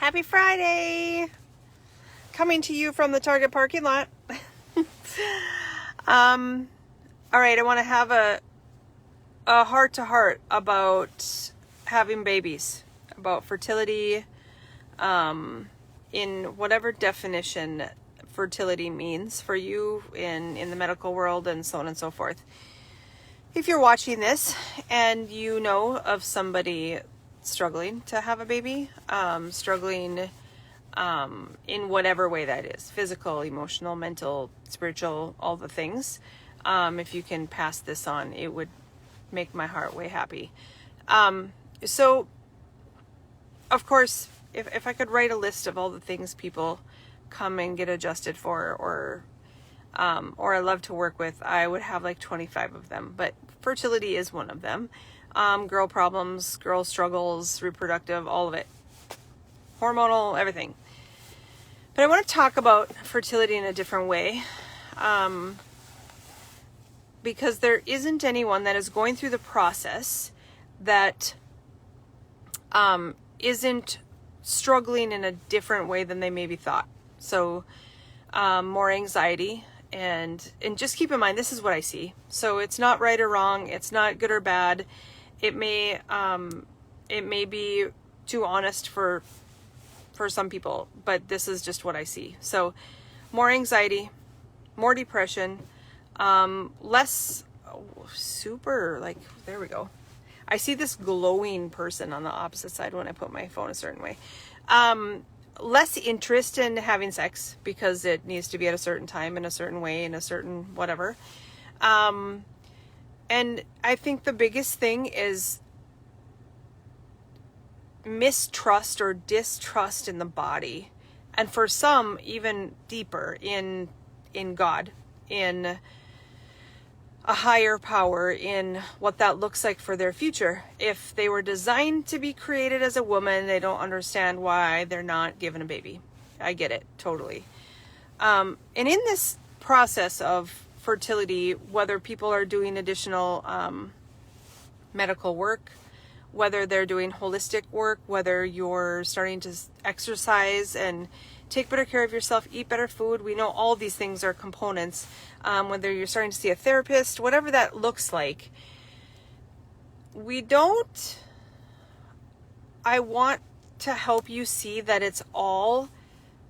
Happy Friday! Coming to you from the Target parking lot. All right, I want to have a heart-to-heart about having babies, about fertility, in whatever definition fertility means for you in the medical world and so on and so forth. If you're watching this and you know of somebody struggling to have a baby, struggling in whatever way that is, physical, emotional, mental, spiritual, all the things, if you can pass this on, it would make my heart way happy. So, of course, if I could write a list of all the things people come and get adjusted for, or I love to work with, I would have like 25 of them, but fertility is one of them. Girl problems, girl struggles, reproductive, all of it. Hormonal, everything. But I want to talk about fertility in a different way, because there isn't anyone that is going through the process that isn't struggling in a different way than they maybe thought. So more anxiety, and just keep in mind, this is what I see. So it's not right or wrong. It's not good or bad. It may be too honest for some people, but this is just what I see. So more anxiety, more depression, less super, like, there we go. I see this glowing person on the opposite side when I put my phone a certain way. Less interest in having sex because it needs to be at a certain time, in a certain way, in a certain whatever. And I think the biggest thing is mistrust or distrust in the body. And for some, even deeper, in God, in a higher power, in what that looks like for their future. If they were designed to be created as a woman, they don't understand why they're not given a baby. I get it, totally. And in this process of fertility, whether people are doing additional medical work, whether they're doing holistic work, whether you're starting to exercise and take better care of yourself, eat better food. We know all these things are components. Whether you're starting to see a therapist, whatever that looks like, I want to help you see that it's all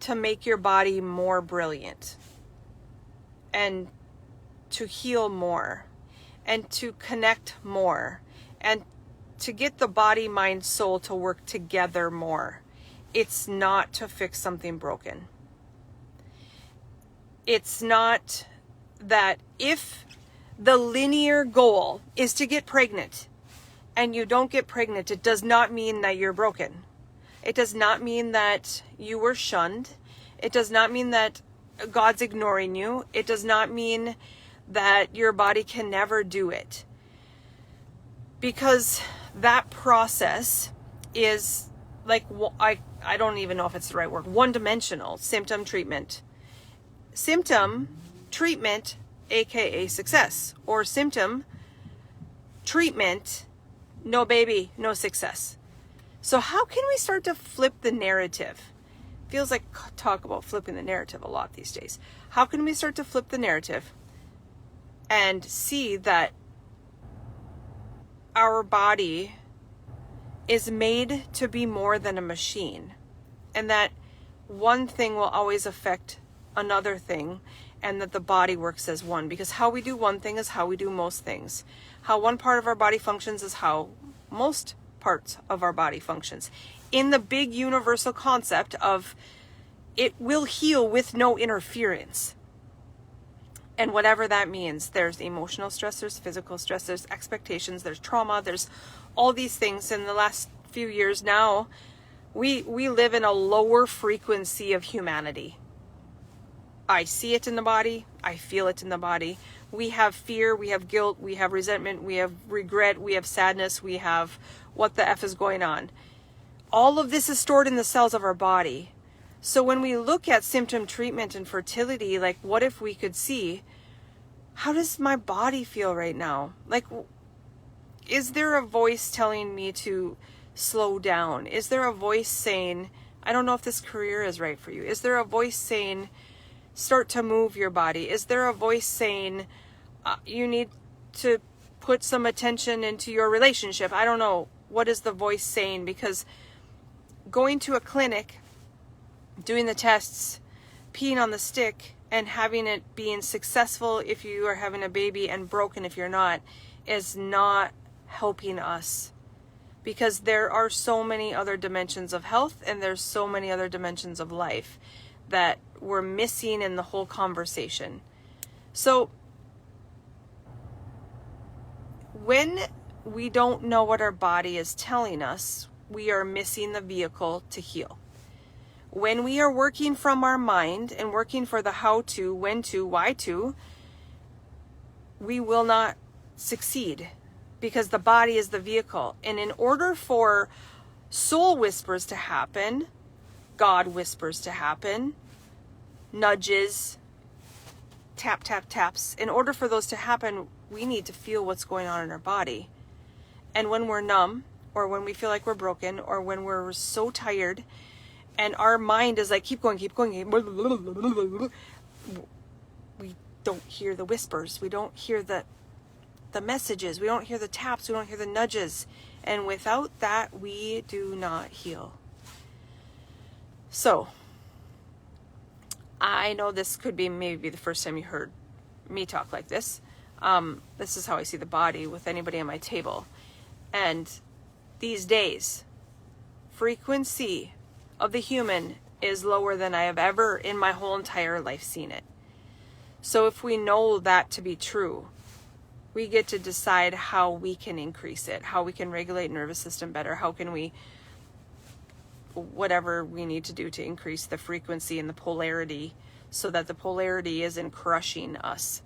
to make your body more brilliant and to heal more and to connect more and to get the body, mind, soul to work together more. It's not to fix something broken. It's not that if the linear goal is to get pregnant and you don't get pregnant, it does not mean that you're broken. It does not mean that you were shunned. It does not mean that God's ignoring you. It does not mean that your body can never do it. Because that process is like, I don't even know if it's the right word, one-dimensional symptom treatment. Symptom treatment, aka success, or symptom treatment, no baby, no success. So how can we start to flip the narrative? Feels like talk about flipping the narrative a lot these days. How can we start to flip the narrative and see that our body is made to be more than a machine, and that one thing will always affect another thing, and that the body works as one, because how we do one thing is how we do most things. How one part of our body functions is how most parts of our body functions. In the big universal concept of it will heal with no interference. And whatever that means, there's emotional stress, there's physical stress, there's expectations, there's trauma, there's all these things. In the last few years now, we live in a lower frequency of humanity. I see it in the body. I feel it in the body. We have fear, we have guilt, we have resentment, we have regret, we have sadness, we have what the F is going on. All of this is stored in the cells of our body. So when we look at symptom treatment and fertility, like, what if we could see, how does my body feel right now? Like, is there a voice telling me to slow down? Is there a voice saying, I don't know if this career is right for you? Is there a voice saying, start to move your body? Is there a voice saying, you need to put some attention into your relationship? I don't know. What is the voice saying? Because going to a clinic, doing the tests, peeing on the stick, and having it being successful if you are having a baby and broken if you're not, is not helping us. Because there are so many other dimensions of health, and there's so many other dimensions of life that we're missing in the whole conversation. So when we don't know what our body is telling us, we are missing the vehicle to heal. When we are working from our mind and working for the how to, when to, why to, we will not succeed, because the body is the vehicle. And in order for soul whispers to happen, God whispers to happen, nudges, tap, tap, taps, in order for those to happen, we need to feel what's going on in our body. And when we're numb, or when we feel like we're broken, or when we're so tired, and our mind is like, keep going, we don't hear the whispers. We don't hear the messages. We don't hear the taps. We don't hear the nudges. And without that, we do not heal. So, I know this could be maybe the first time you heard me talk like this. This is how I see the body with anybody on my table. And these days, frequency of the human is lower than I have ever in my whole entire life seen it. So if we know that to be true, we get to decide how we can increase it, how we can regulate nervous system better, how can we, whatever we need to do to increase the frequency and the polarity so that the polarity isn't crushing us.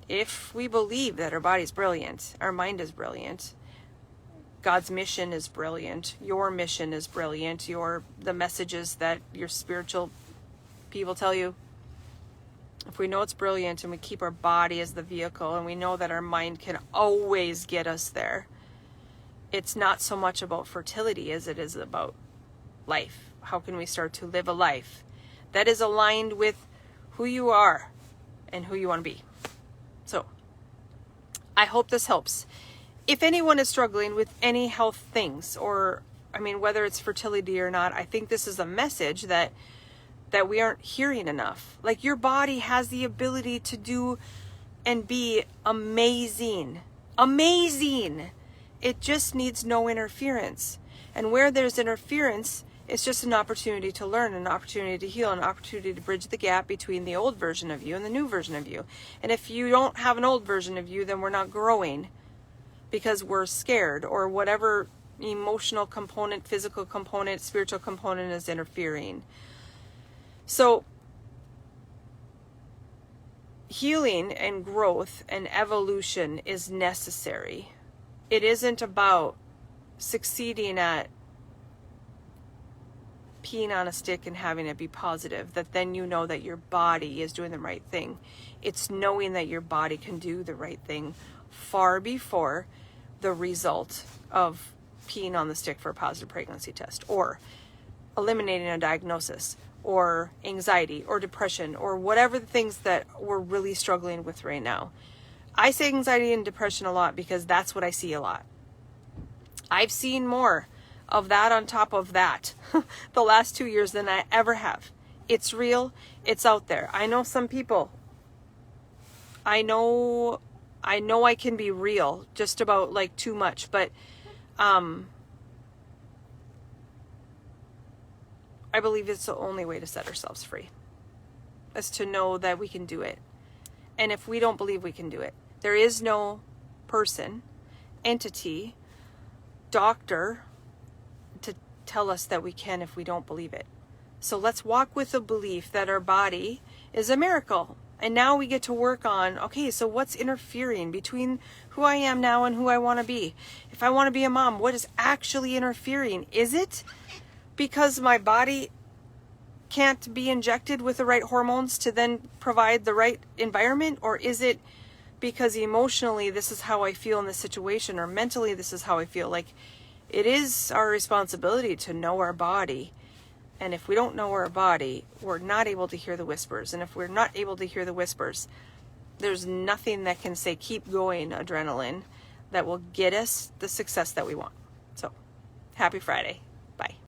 If we believe that our body's brilliant, our mind is brilliant, God's mission is brilliant, your mission is brilliant, the messages that your spiritual people tell you, if we know it's brilliant and we keep our body as the vehicle and we know that our mind can always get us there, it's not so much about fertility as it is about life. How can we start to live a life that is aligned with who you are and who you want to be? So, I hope this helps. If anyone is struggling with any health things, or, whether it's fertility or not, I think this is a message that we aren't hearing enough. Like, your body has the ability to do and be amazing. Amazing! It just needs no interference. And where there's interference, it's just an opportunity to learn, an opportunity to heal, an opportunity to bridge the gap between the old version of you and the new version of you. And if you don't have an old version of you, then we're not growing because we're scared, or whatever emotional component, physical component, spiritual component is interfering. So, healing and growth and evolution is necessary. It isn't about succeeding at peeing on a stick and having it be positive, that then you know that your body is doing the right thing. It's knowing that your body can do the right thing far before the result of peeing on the stick for a positive pregnancy test, or eliminating a diagnosis, or anxiety, or depression, or whatever the things that we're really struggling with right now. I say anxiety and depression a lot because that's what I see a lot. I've seen more of that on top of that the last 2 years than I ever have. It's real. It's out there. I know some people. I know I can be real just about like too much, but I believe it's the only way to set ourselves free, is to know that we can do it. And if we don't believe we can do it, there is no person, entity, doctor to tell us that we can if we don't believe it. So let's walk with the belief that our body is a miracle. And now we get to work on, okay, so what's interfering between who I am now and who I want to be? If I want to be a mom, what is actually interfering? Is it because my body can't be injected with the right hormones to then provide the right environment? Or is it because emotionally this is how I feel in this situation, or mentally this is how I feel? Like, it is our responsibility to know our body. And if we don't know our body, we're not able to hear the whispers. And if we're not able to hear the whispers, there's nothing that can say, keep going, adrenaline, that will get us the success that we want. So, happy Friday. Bye.